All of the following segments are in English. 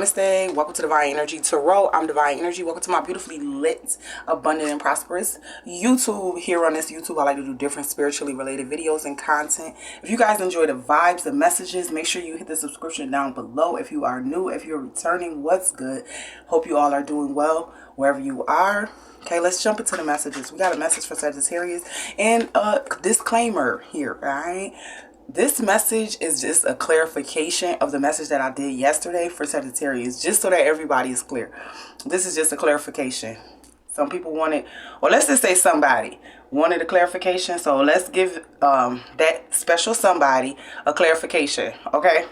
Namaste. Welcome to Divine Energy Tarot. I'm Divine Energy. Welcome to my beautifully lit, abundant, and prosperous YouTube. Here on this YouTube, I like to do different spiritually related videos and content. If you guys enjoy the vibes, the messages, make sure you hit the subscription down below. If you are new, if you're returning, what's good? Hope you all are doing well wherever you are. Okay, let's jump into the messages. We got a message for Sagittarius and a disclaimer here, all right? This message is just a clarification of the message that I did yesterday for Sagittarius, just so that everybody is clear. This is just a clarification. Some people wanted, or let's just say somebody wanted a clarification, so let's give that special somebody a clarification, okay?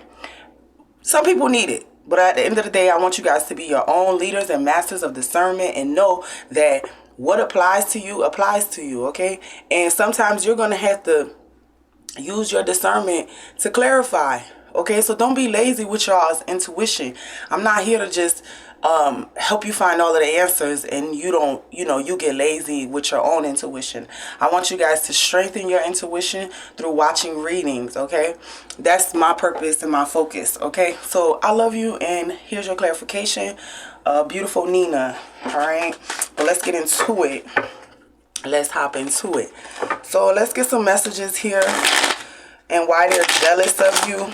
Some people need it, but at the end of the day, I want you guys to be your own leaders and masters of discernment and know that what applies to you, okay? And sometimes you're going to have to use your discernment to clarify, okay? So don't be lazy with y'all's intuition. I'm not here to just help you find all of the answers and you get lazy with your own intuition. I want you guys to strengthen your intuition through watching readings, okay? That's my purpose and my focus, okay? So I love you, and here's your clarification, beautiful Nina, all right? But let's get into it. Let's hop into it. So let's get some messages here and why they're jealous of you.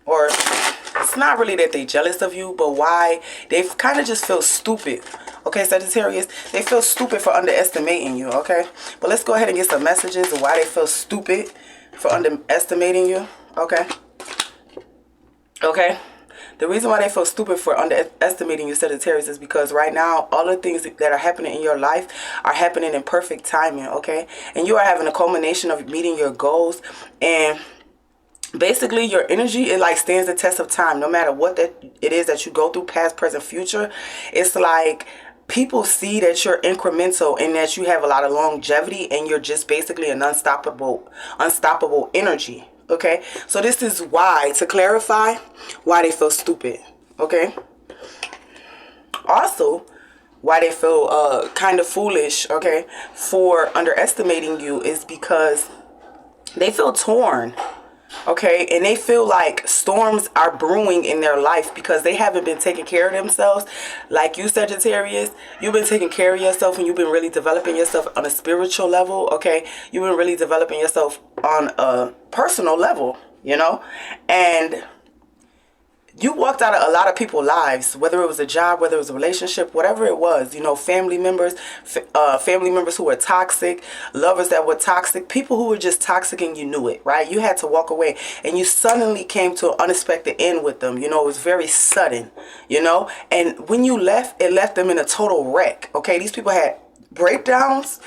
Or it's not really that they're jealous of you, but why they kind of just feel stupid. Okay, Sagittarius, they feel stupid for underestimating you, okay? But let's go ahead and get some messages of why they feel stupid for underestimating you, okay? Okay? The reason why they feel stupid for underestimating you, Sagittarius, is because right now, all the things that are happening in your life are happening in perfect timing, okay? And you are having a culmination of meeting your goals. And basically, your energy, it like stands the test of time. No matter what it is that you go through, past, present, future, it's like people see that you're incremental and that you have a lot of longevity, and you're just basically an unstoppable energy. Okay, so this is why, to clarify, why they feel stupid, okay? Also, why they feel kind of foolish, okay, for underestimating you is because they feel torn, okay? And they feel like storms are brewing in their life because they haven't been taking care of themselves. Like you, Sagittarius, you've been taking care of yourself, and you've been really developing yourself on a spiritual level, okay? You've been really developing yourself on a personal level, you know? And you walked out of a lot of people's lives, whether it was a job, whether it was a relationship, whatever it was, you know, family members who were toxic, lovers that were toxic, people who were just toxic, and you knew it, right? You had to walk away, and you suddenly came to an unexpected end with them. You know, it was very sudden, you know, and when you left, it left them in a total wreck, okay? These people had breakdowns,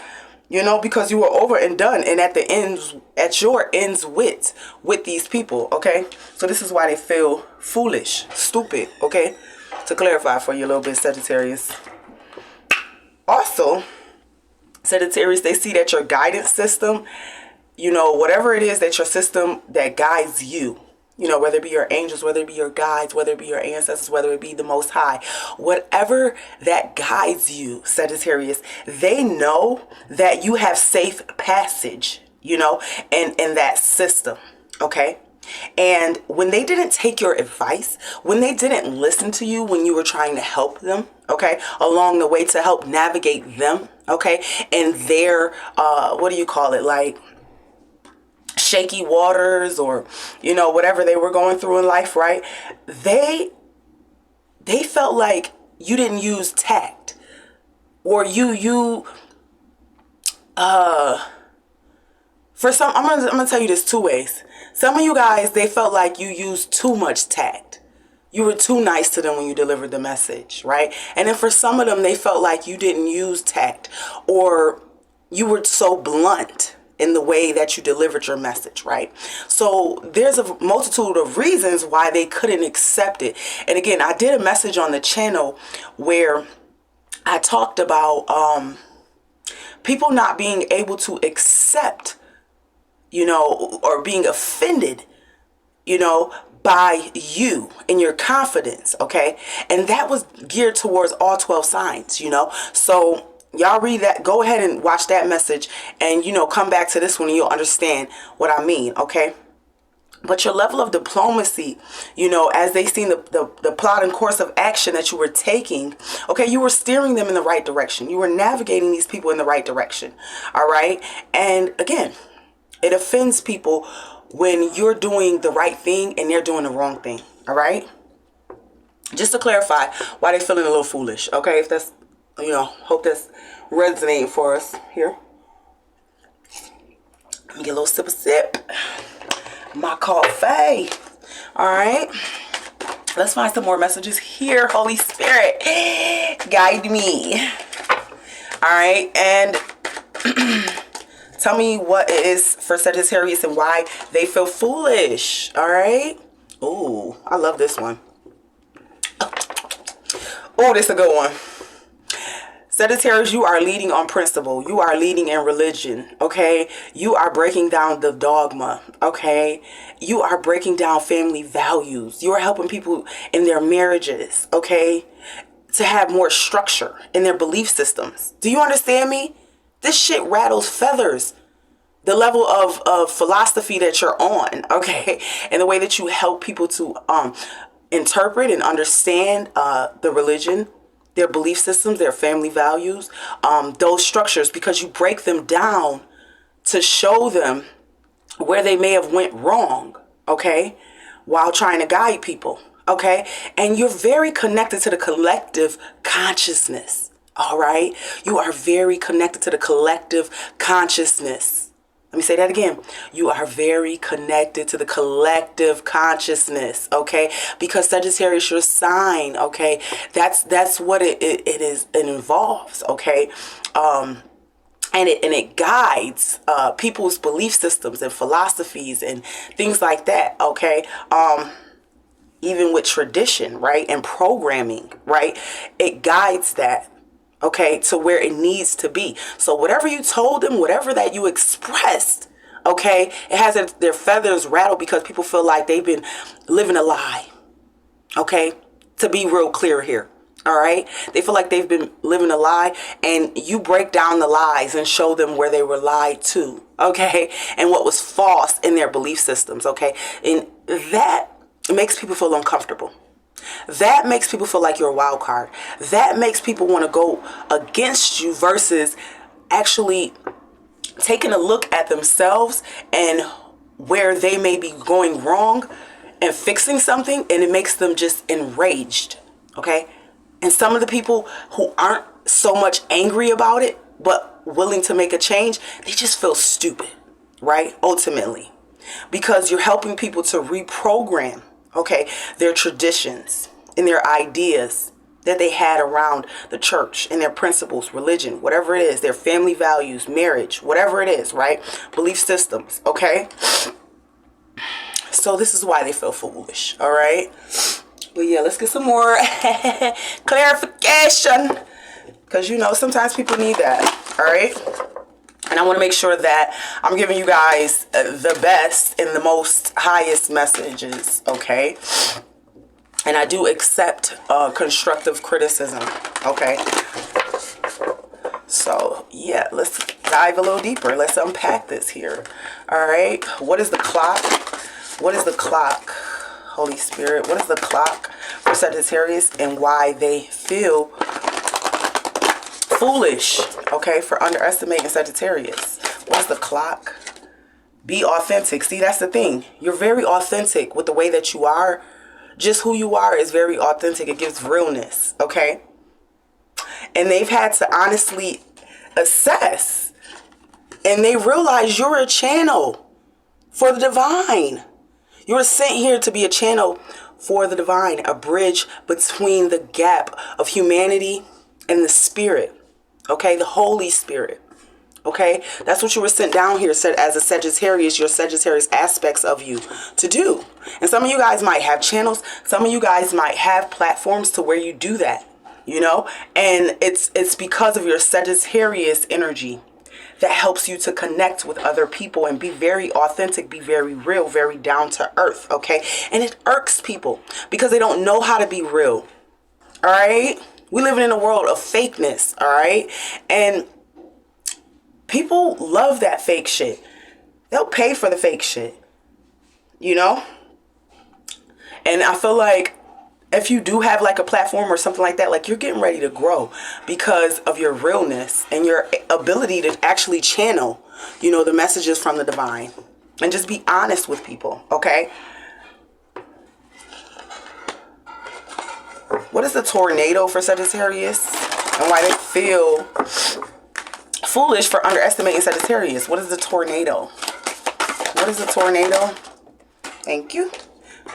you know, because you were over and done, and at your ends with these people, okay? So this is why they feel foolish, stupid, okay? To clarify for you a little bit, Sagittarius. Also, Sagittarius, they see that your guidance system, you know, whatever it is that your system that guides you, you know, whether it be your angels, whether it be your guides, whether it be your ancestors, whether it be the Most High, whatever that guides you, Sagittarius, they know that you have safe passage, you know, in that system, okay? And when they didn't take your advice, when they didn't listen to you when you were trying to help them, okay, along the way to help navigate them, okay, and their, what do you call it, like, shaky waters, or, you know, whatever they were going through in life, right? They felt like you didn't use tact, or for some, I'm gonna tell you this two ways. Some of you guys, they felt like you used too much tact. You were too nice to them when you delivered the message, right? And then for some of them, they felt like you didn't use tact, or you were so blunt in the way that you delivered your message, right? So there's a multitude of reasons why they couldn't accept it. And again, I did a message on the channel where I talked about people not being able to accept, you know, or being offended, you know, by you and your confidence, okay? And that was geared towards all 12 signs, you know? So y'all read that, go ahead and watch that message, and, you know, come back to this one and you'll understand what I mean, okay? But your level of diplomacy, you know, as they seen the plot and course of action that you were taking, okay, you were steering them in the right direction. You were navigating these people in the right direction. All right. And again, it offends people when you're doing the right thing and they're doing the wrong thing. All right. Just to clarify why they're feeling a little foolish. Okay. If that's, you know, hope that's resonating for us here. Let me get a little sip. My coffee. All right. Let's find some more messages here. Holy Spirit, guide me. All right. And tell me what it is for Sagittarius and why they feel foolish. All right. Ooh, I love this one. Oh, this is a good one. Sagittarius, you are leading on principle. You are leading in religion, okay? You are breaking down the dogma, okay? You are breaking down family values. You are helping people in their marriages, okay? To have more structure in their belief systems. Do you understand me? This shit rattles feathers. The level of philosophy that you're on, okay? And the way that you help people to interpret and understand the religion, their belief systems, their family values, those structures, because you break them down to show them where they may have went wrong, okay, while trying to guide people, okay? And you're very connected to the collective consciousness, all right? You are very connected to the collective consciousness. Let me say that again. You are very connected to the collective consciousness, okay? Because Sagittarius, your sign, okay? That's what it is. It involves, okay? And it guides people's belief systems and philosophies and things like that, okay? Even with tradition, right? And programming, right? It guides that. Okay, to where it needs to be. So whatever you told them, whatever that you expressed, okay, it has their feathers rattled because people feel like they've been living a lie. Okay, to be real clear here. All right, they feel like they've been living a lie, and you break down the lies and show them where they were lied to. Okay, and what was false in their belief systems. Okay, and that makes people feel uncomfortable. That makes people feel like you're a wild card. That makes people want to go against you versus actually taking a look at themselves and where they may be going wrong and fixing something, and it makes them just enraged, okay? And some of the people who aren't so much angry about it but willing to make a change, they just feel stupid, right? Ultimately, because you're helping people to reprogram, okay, their traditions and their ideas that they had around the church and their principles, religion, whatever it is, their family values, marriage, whatever it is, right? Belief systems, okay? So this is why they feel foolish, all right? But yeah, let's get some more clarification, because, you know, sometimes people need that, all right? And I want to make sure that I'm giving you guys the best and the most highest messages, okay? And I do accept constructive criticism, okay? So, yeah, let's dive a little deeper. Let's unpack this here, all right? What is the clock? What is the clock, Holy Spirit? What is the clock for Sagittarius and why they feel foolish, okay, for underestimating Sagittarius? What's the clock? Be authentic. See, that's the thing. You're very authentic with the way that you are. Just who you are is very authentic. It gives realness, okay? And they've had to honestly assess, and they realize you're a channel for the divine. You're sent here to be a channel for the divine, a bridge between the gap of humanity and the spirit. Okay, the Holy Spirit. Okay, that's what you were sent down here, said as a Sagittarius, your Sagittarius aspects of you to do. And some of you guys might have channels. Some of you guys might have platforms to where you do that, you know, and it's because of your Sagittarius energy that helps you to connect with other people and be very authentic, be very real, very down to earth. Okay, and it irks people because they don't know how to be real. All right. We live in a world of fakeness, all right? And people love that fake shit. They'll pay for the fake shit. you know? And I feel like if you do have like a platform or something like that, like you're getting ready to grow because of your realness and your ability to actually channel, you know, the messages from the divine and just be honest with people, okay? What is the tornado for Sagittarius and why they feel foolish for underestimating Sagittarius? What is the tornado? What is the tornado? Thank you.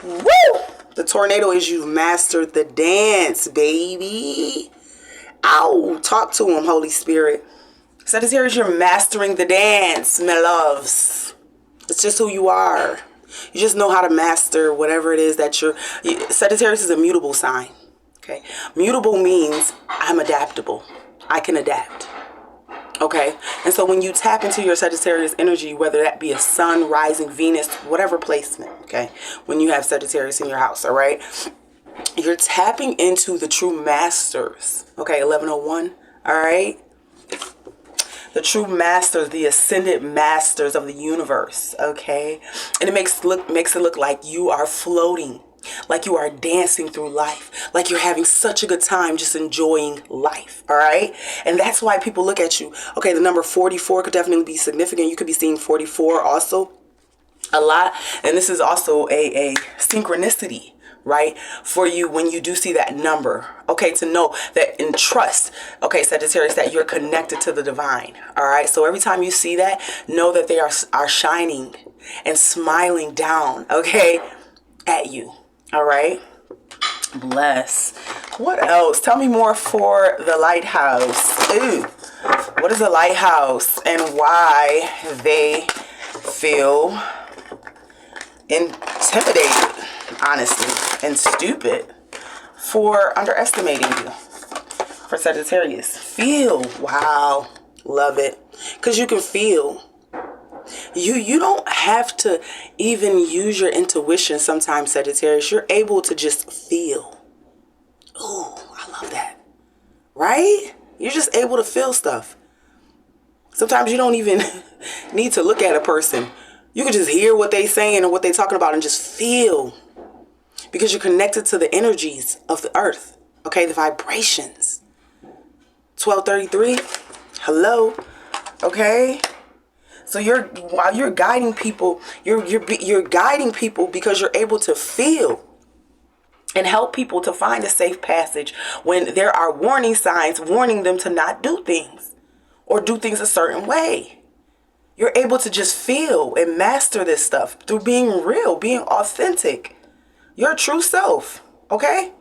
Woo! The tornado is you've mastered the dance, baby. Ow! Talk to him, Holy Spirit. Sagittarius, you're mastering the dance, my loves. It's just who you are. You just know how to master whatever it is that you're... Sagittarius is a mutable sign. Okay? Mutable means I'm adaptable. I can adapt. Okay? And so when you tap into your Sagittarius energy, whether that be a sun, rising, Venus, whatever placement, okay? When you have Sagittarius in your house, all right? You're tapping into the true masters, okay? 1101, all right? The true masters, the ascended masters of the universe, okay? And it makes it look like you are floating, like you are dancing through life, like you're having such a good time just enjoying life, all right? And that's why people look at you. Okay, the number 44 could definitely be significant. You could be seeing 44 also a lot. And this is also a synchronicity, right? For you when you do see that number, okay, to know that in trust, okay, Sagittarius, that you're connected to the divine, all right? So every time you see that, know that they are shining and smiling down, okay, at you. All right. Bless. What else? Tell me more for the lighthouse. Ooh. What is the lighthouse and why they feel intimidated, honestly, and stupid for underestimating you? For Sagittarius. Feel. Wow. Love it. Because you can feel. You don't have to even use your intuition sometimes, Sagittarius. You're able to just feel. Ooh, I love that. Right? You're just able to feel stuff. Sometimes you don't even need to look at a person. You can just hear what they're saying and what they're talking about and just feel. Because you're connected to the energies of the earth. Okay, the vibrations. 1233. Hello. Okay. So while you're guiding people, you're guiding people because you're able to feel and help people to find a safe passage when there are warning signs warning them to not do things or do things a certain way. You're able to just feel and master this stuff through being real, being authentic, your true self. Okay?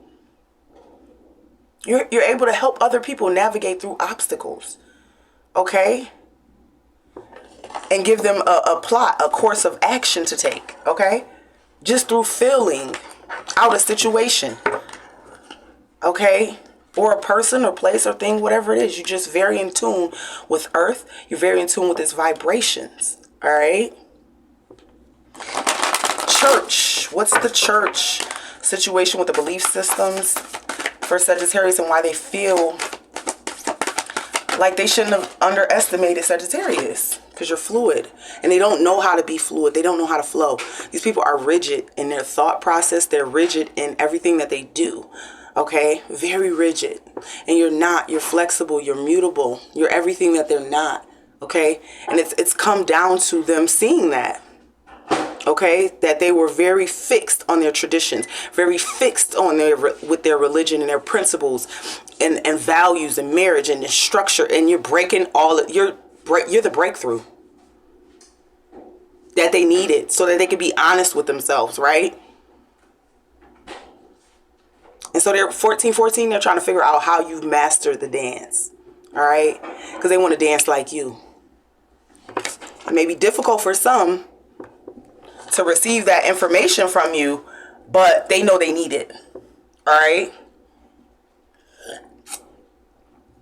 You're able to help other people navigate through obstacles. Okay? And give them a course of action to take, okay? Just through feeling out a situation, okay? Or a person or place or thing, whatever it is. You're just very in tune with earth. You're very in tune with its vibrations, all right? Church. What's the church situation with the belief systems for Sagittarius and why they feel like they shouldn't have underestimated Sagittarius? Because you're fluid and they don't know how to be fluid. They don't know how to flow. These people are rigid in their thought process. They're rigid in everything that they do. Okay? Very rigid. And you're not. You're flexible. You're mutable. You're everything that they're not. Okay? And it's come down to them seeing that. Okay? That they were very fixed on their traditions. Very fixed on with their religion and their principles and values and marriage and the structure. And you're breaking you're the breakthrough that they needed so that they could be honest with themselves, right? And so they're 14, they're trying to figure out how you've mastered the dance, all right? Because they want to dance like you. It may be difficult for some to receive that information from you, but they know they need it, all right?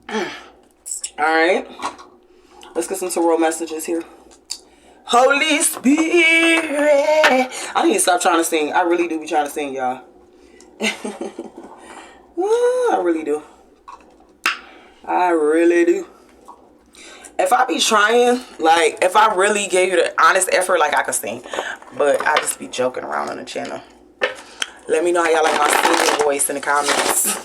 All right. Let's get some tarot messages here. Holy Spirit. I need to stop trying to sing. I really do be trying to sing, y'all. I really do. I really do. If I be trying, like, if I really gave you the honest effort, like, I could sing. But I just be joking around on the channel. Let me know how y'all like my singing voice in the comments.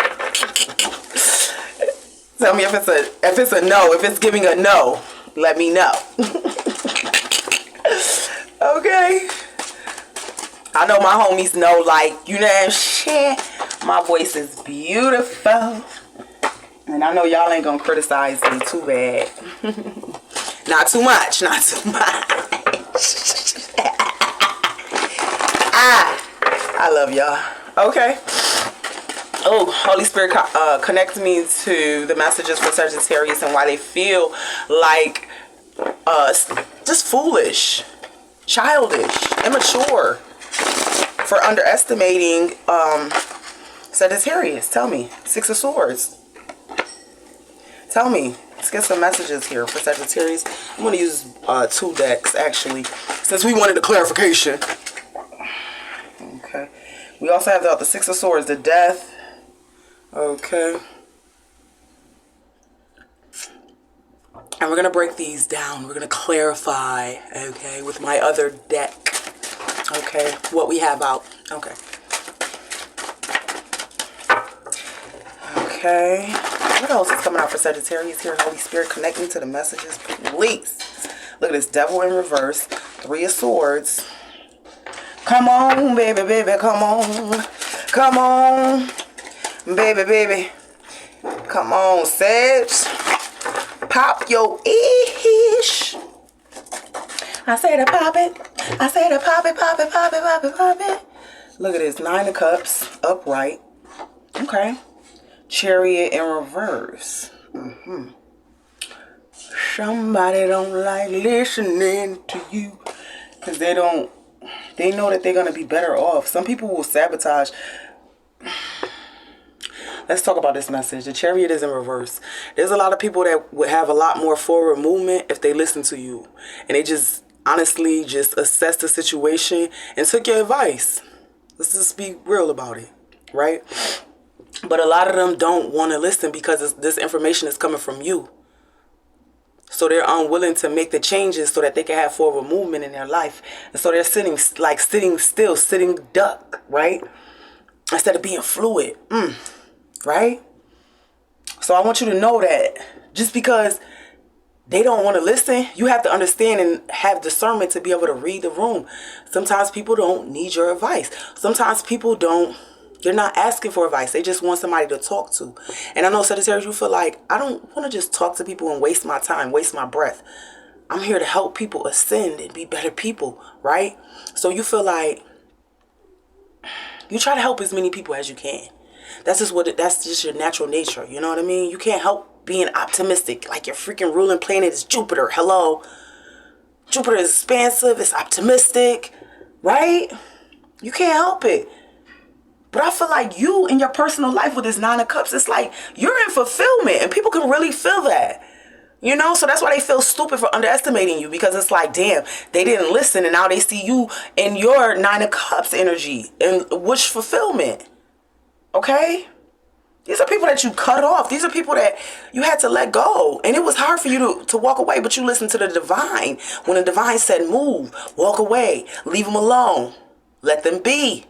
Tell me if it's a no. If it's giving a no, let me know. Okay. I know my homies know, like, you know what I'm saying? My voice is beautiful. And I know y'all ain't gonna criticize me too bad. Not too much, not too much. I love y'all. Okay. Oh, Holy Spirit connects me to the messages for Sagittarius and why they feel like just foolish, childish, immature for underestimating Sagittarius. Tell me. Six of Swords. Tell me. Let's get some messages here for Sagittarius. I'm going to use 2 decks, actually, since we wanted a clarification. Okay. We also have the Six of Swords, the Death. Okay. And we're going to break these down. We're going to clarify, okay, with my other deck. Okay. What we have out. Okay. Okay. What else is coming out for Sagittarius here? Holy Spirit, connect me to the messages, please. Look at this. Devil in reverse. 3 of Swords. Come on, baby, baby. Come on. Come on. Baby, baby. Come on, Sag. Pop your ish. I say to pop it. I say to pop it, pop it, pop it, pop it, pop it. Look at this. 9 of Cups. Upright. Okay. Chariot in reverse. Somebody don't like listening to you because they know that they're going to be better off. Some people will sabotage. Let's talk about this message. The Chariot is in reverse. There's a lot of people that would have a lot more forward movement if they listen to you. And they just honestly just assessed the situation and took your advice. Let's just be real about it, right? But a lot of them don't want to listen because this information is coming from you. So they're unwilling to make the changes so that they can have forward movement in their life. And so they're sitting still, sitting duck, right? Instead of being fluid, right? So I want you to know that just because they don't want to listen, you have to understand and have discernment to be able to read the room. Sometimes people don't need your advice. Sometimes people they're not asking for advice. They just want somebody to talk to. And I know, Sagittarius, you feel like, I don't want to just talk to people and waste my time, waste my breath. I'm here to help people ascend and be better people, right? So you feel like you try to help as many people as you can. That's just your natural nature. You know what I mean? You can't help being optimistic. Like your freaking ruling planet is Jupiter. Hello? Jupiter is expansive. It's optimistic, right? You can't help it. But I feel like you in your personal life with this 9 of Cups, it's like you're in fulfillment and people can really feel that. You know, so that's why they feel stupid for underestimating you, because it's like, damn, they didn't listen and now they see you in your 9 of Cups energy and which fulfillment. Okay? These are people that you cut off. These are people that you had to let go. And it was hard for you to walk away, but you listened to the divine. When the divine said move, walk away, leave them alone, let them be.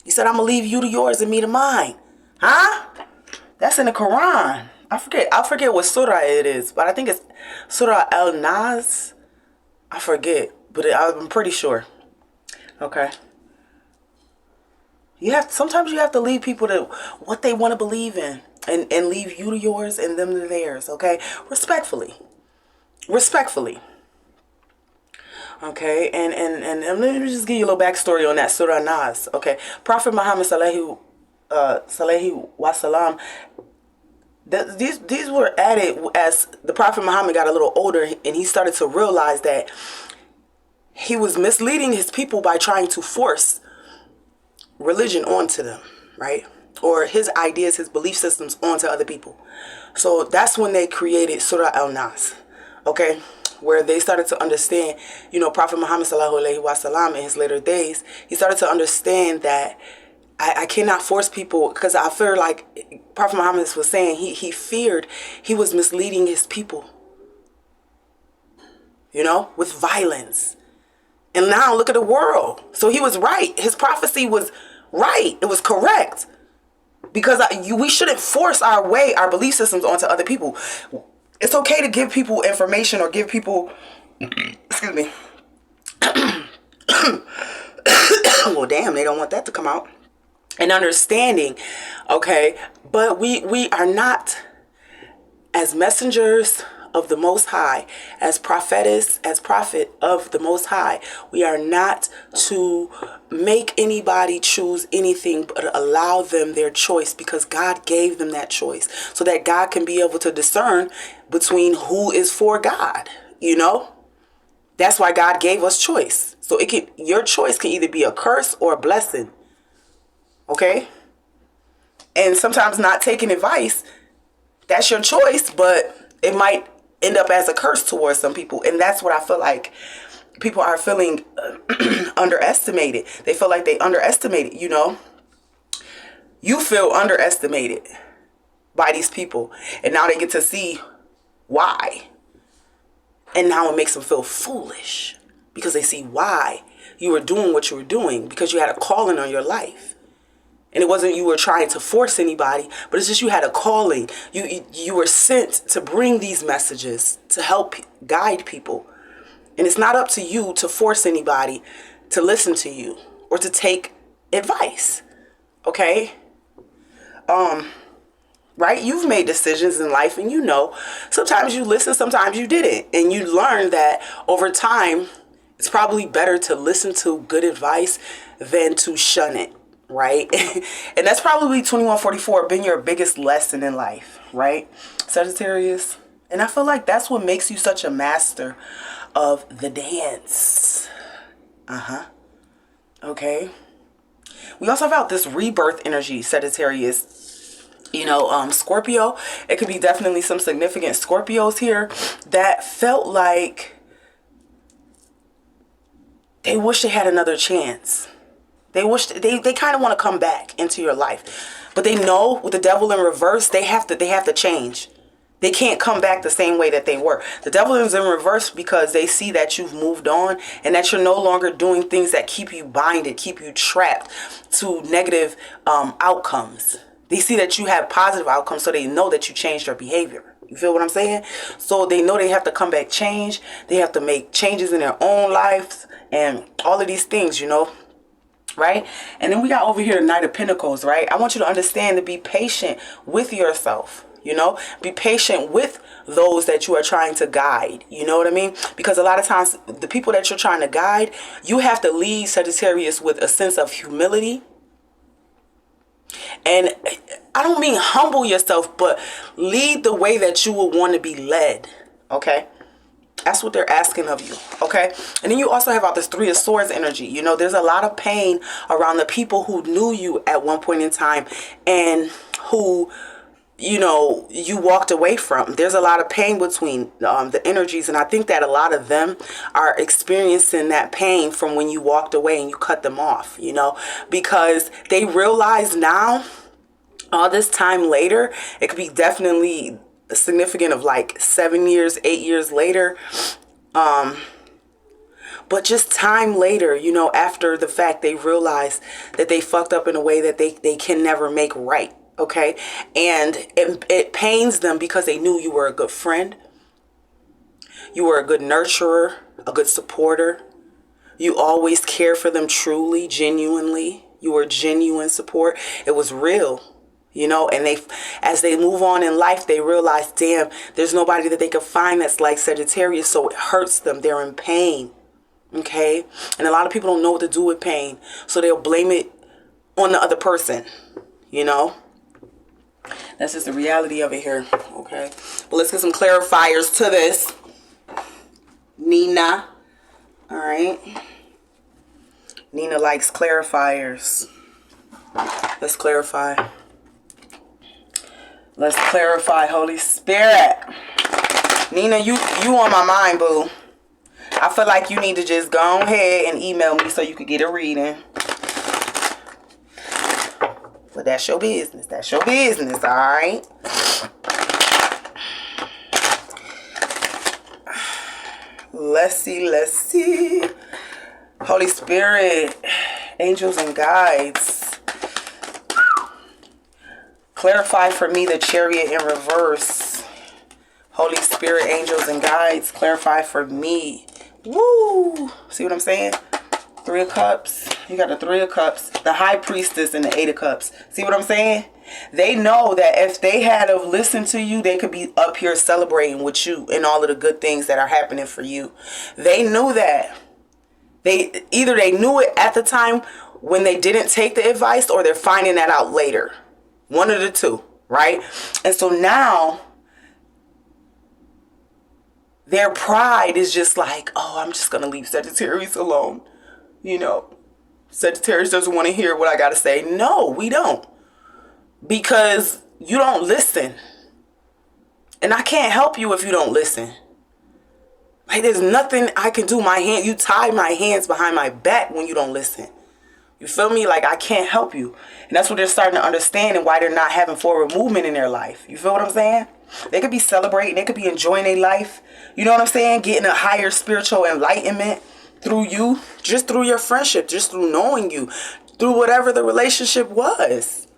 He said, I'm going to leave you to yours and me to mine. Huh? That's in the Quran. I forget what surah it is, but I think it's Surah Al-Nas. I forget, but I'm pretty sure. Okay. Sometimes you have to leave people to what they want to believe in and leave you to yours and them to theirs, okay? Respectfully. Okay, and let me just give you a little backstory on that Surah Nas. Okay, Prophet Muhammad sallallahu wasallam. These were added as the Prophet Muhammad got a little older and he started to realize that he was misleading his people by trying to force religion onto them, right? Or his ideas, his belief systems onto other people. So that's when they created Surah Al-Nas. Okay, where they started to understand, you know, Prophet Muhammad sallallahu alaihi wasallam in his later days, he started to understand that I cannot force people, because I feel like Prophet Muhammad was saying he feared he was misleading his people you know, with violence. And now look at the world. So he was right. His prophecy was right. It was correct. Because we shouldn't force our belief systems onto other people. It's okay to give people information or give people, excuse me. Well, damn, they don't want that to come out. And understanding, okay? But we are not, as messengers of the Most High, as prophetess, as prophet of the Most High, we are not to make anybody choose anything, but allow them their choice, because God gave them that choice so that God can be able to discern between who is for God, you know? That's why God gave us choice. So your choice can either be a curse or a blessing. Okay? And sometimes not taking advice, that's your choice, but it might end up as a curse towards some people. And that's what I feel like people are feeling underestimated. They feel like they underestimated, you know. You feel underestimated by these people. And now they get to see why. And now it makes them feel foolish because they see why you were doing what you were doing, because you had a calling on your life. And it wasn't you were trying to force anybody, but it's just you had a calling. You were sent to bring these messages to help guide people. And it's not up to you to force anybody to listen to you or to take advice. Okay? Right? You've made decisions in life, and you know, sometimes you listen, sometimes you didn't. And you learn that over time, it's probably better to listen to good advice than to shun it. Right? And that's probably 2144 been your biggest lesson in life, right? Sagittarius. And I feel like that's what makes you such a master of the dance. Okay. We also have this rebirth energy, Sagittarius. You know, Scorpio. It could be definitely some significant Scorpios here that felt like they wish they had another chance. They wish they kind of want to come back into your life, but they know with the devil in reverse, they have to change. They can't come back the same way that they were. The devil is in reverse because they see that you've moved on and that you're no longer doing things that keep you binded, keep you trapped to negative outcomes. They see that you have positive outcomes, so they know that you changed your behavior. You feel what I'm saying? So they know they have to come back, change. They have to make changes in their own lives and all of these things, you know. Right? And then we got over here the Knight of Pentacles, right? I want you to understand to be patient with yourself, you know? Be patient with those that you are trying to guide, you know what I mean? Because a lot of times, the people that you're trying to guide, you have to lead, Sagittarius, with a sense of humility. And I don't mean humble yourself, but lead the way that you would want to be led, okay? That's what they're asking of you, okay? And then you also have out this Three of Swords energy. You know, there's a lot of pain around the people who knew you at one point in time and who, you know, you walked away from. There's a lot of pain between the energies, and I think that a lot of them are experiencing that pain from when you walked away and you cut them off, you know, because they realize now, all this time later, it could be definitely significant of like 7 years, 8 years later, but just time later, you know, after the fact, they realize that they fucked up in a way that they can never make right, okay? And it pains them because they knew you were a good friend, you were a good nurturer, a good supporter, you always care for them truly, genuinely, you were genuine support, it was real. You know, and as they move on in life, they realize, damn, there's nobody that they can find that's like Sagittarius, so it hurts them. They're in pain, okay? And a lot of people don't know what to do with pain, so they'll blame it on the other person, you know? That's just the reality of it here, okay? Well, let's get some clarifiers to this. Nina, all right? Nina likes clarifiers. Let's clarify. Let's clarify, Holy Spirit. Nina, you on my mind, boo. I feel like you need to just go ahead and email me so you could get a reading. But that's your business. That's your business, all right? Let's see, let's see. Holy Spirit, angels and guides. Clarify for me the Chariot in reverse. Holy Spirit, angels and guides, clarify for me. Woo! See what I'm saying? Three of Cups. You got the Three of Cups, the High Priestess, and the Eight of Cups. See what I'm saying? They know that if they had have listened to you, they could be up here celebrating with you and all of the good things that are happening for you. They knew that. They knew it at the time when they didn't take the advice, or they're finding that out later. One of the two, right? And so now their pride is just like, oh, I'm just going to leave Sagittarius alone. You know, Sagittarius doesn't want to hear what I got to say. No, we don't. Because you don't listen. And I can't help you if you don't listen. Like, there's nothing I can do. You tie my hands behind my back when you don't listen. You feel me? Like, I can't help you. And that's what they're starting to understand, and why they're not having forward movement in their life. You feel what I'm saying? They could be celebrating. They could be enjoying their life. You know what I'm saying? Getting a higher spiritual enlightenment through you. Just through your friendship. Just through knowing you. Through whatever the relationship was.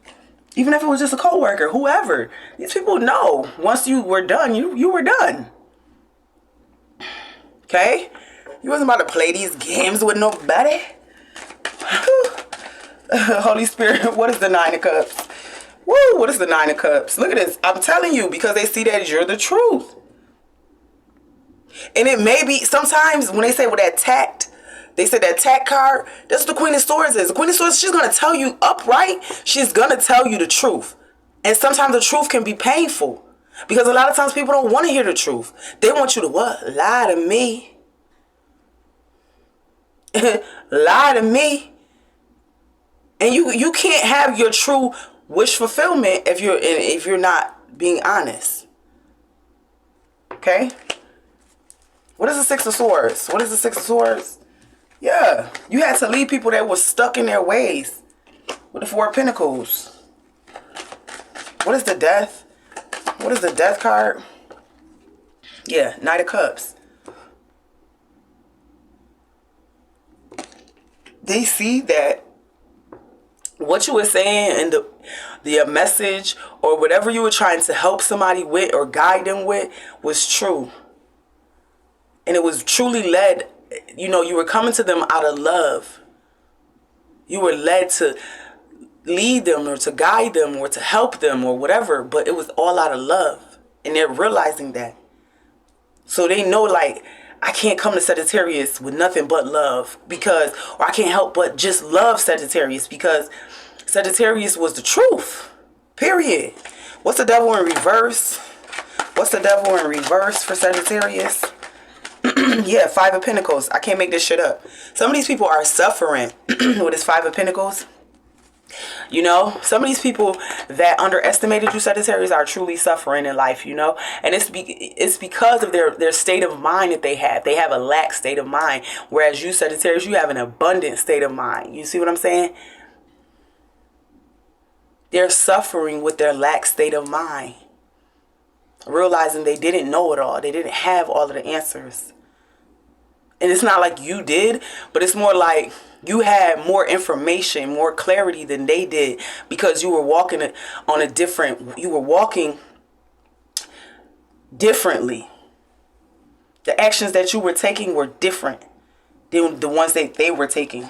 Even if it was just a coworker, whoever. These people know. Once you were done, you were done. Okay? You wasn't about to play these games with nobody. Holy Spirit, what is the Nine of Cups? Woo, what is the Nine of Cups? Look at this. I'm telling you, because they see that you're the truth. And it may be, sometimes when they say with that tact, they said that tact card, that's what the Queen of Swords is. The Queen of Swords, she's going to tell you upright. She's going to tell you the truth. And sometimes the truth can be painful. Because a lot of times people don't want to hear the truth. They want you to what? Lie to me. Lie to me. And you can't have your true wish fulfillment if you're not being honest. Okay? What is the Six of Swords? What is the Six of Swords? Yeah, you had to leave people that were stuck in their ways. With the Four of Pentacles. What is the Death? What is the Death card? Yeah, Knight of Cups. They see that what you were saying and the message or whatever you were trying to help somebody with or guide them with was true. And it was truly led, you know, you were coming to them out of love. You were led to lead them or to guide them or to help them or whatever, but it was all out of love. And they're realizing that. So they know, like, I can't come to Sagittarius with nothing but love because, or I can't help but just love Sagittarius because Sagittarius was the truth. Period. What's the Devil in reverse? What's the Devil in reverse for Sagittarius? Yeah, Five of Pentacles. I can't make this shit up. Some of these people are suffering with this Five of Pentacles. You know, some of these people that underestimated you, Sagittarius, are truly suffering in life, you know. And it's because of their state of mind that they have. They have a lack state of mind. Whereas you, Sagittarius, you have an abundant state of mind. You see what I'm saying? They're suffering with their lack state of mind. Realizing they didn't know it all. They didn't have all of the answers. And it's not like you did, but it's more like you had more information, more clarity than they did because you were walking on a different, you were walking differently. The actions that you were taking were different than the ones that they were taking.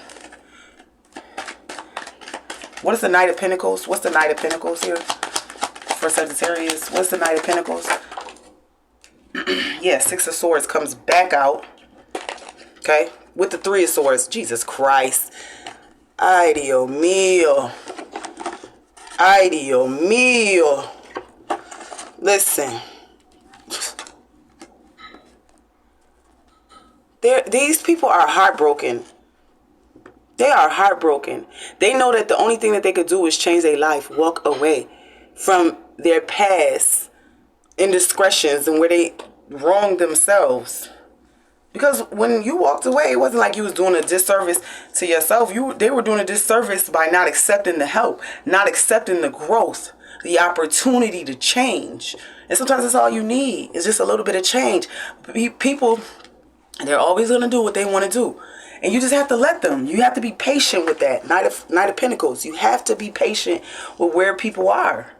What is the Knight of Pentacles? What's the Knight of Pentacles here for Sagittarius? What's the Knight of Pentacles? Yeah, Six of Swords comes back out. Okay, with the Three of Swords. Jesus Christ. Ay, Dios mío. Ay, Dios mío. Listen. These people are heartbroken. They are heartbroken. They know that the only thing that they could do is change their life. Walk away from their past indiscretions and where they wronged themselves. Because when you walked away, it wasn't like you was doing a disservice to yourself. They were doing a disservice by not accepting the help, not accepting the growth, the opportunity to change. And sometimes that's all you need. It's just a little bit of change. People They're always going to do what they want to do. And you just have to let them. You have to be patient with that. Knight of Pentacles. You have to be patient with where people are.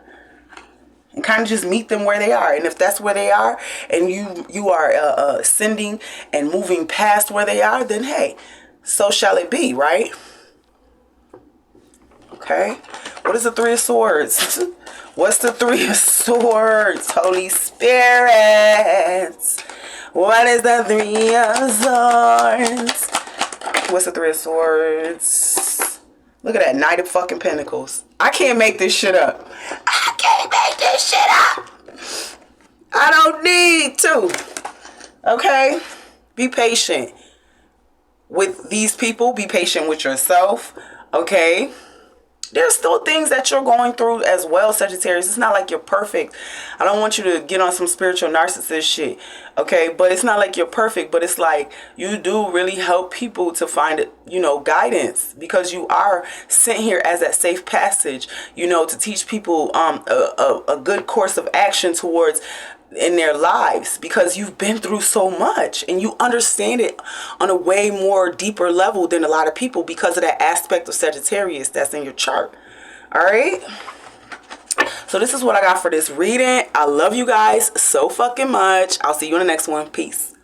And kind of just meet them where they are. And if that's where they are, and you are ascending and moving past where they are, then hey, so shall it be, right? Okay. What is the Three of Swords? What's the Three of Swords? Holy Spirit. What is the Three of Swords? What's the Three of Swords? Look at that. Knight of fucking Pentacles. I can't make this shit up. I can't make this shit up. I don't need to. Okay? Be patient with these people. Be patient with yourself. Okay? There's still things that you're going through as well, Sagittarius. It's not like you're perfect. I don't want you to get on some spiritual narcissist shit, okay? But it's not like you're perfect, but it's like you do really help people to find, you know, guidance, because you are sent here as that safe passage, you know, to teach people a good course of action towards in their lives, because you've been through so much and you understand it on a way more deeper level than a lot of people, because of that aspect of Sagittarius that's in your chart. All right, so this is what I got for this reading. I love you guys so fucking much. I'll see you in the next one. Peace.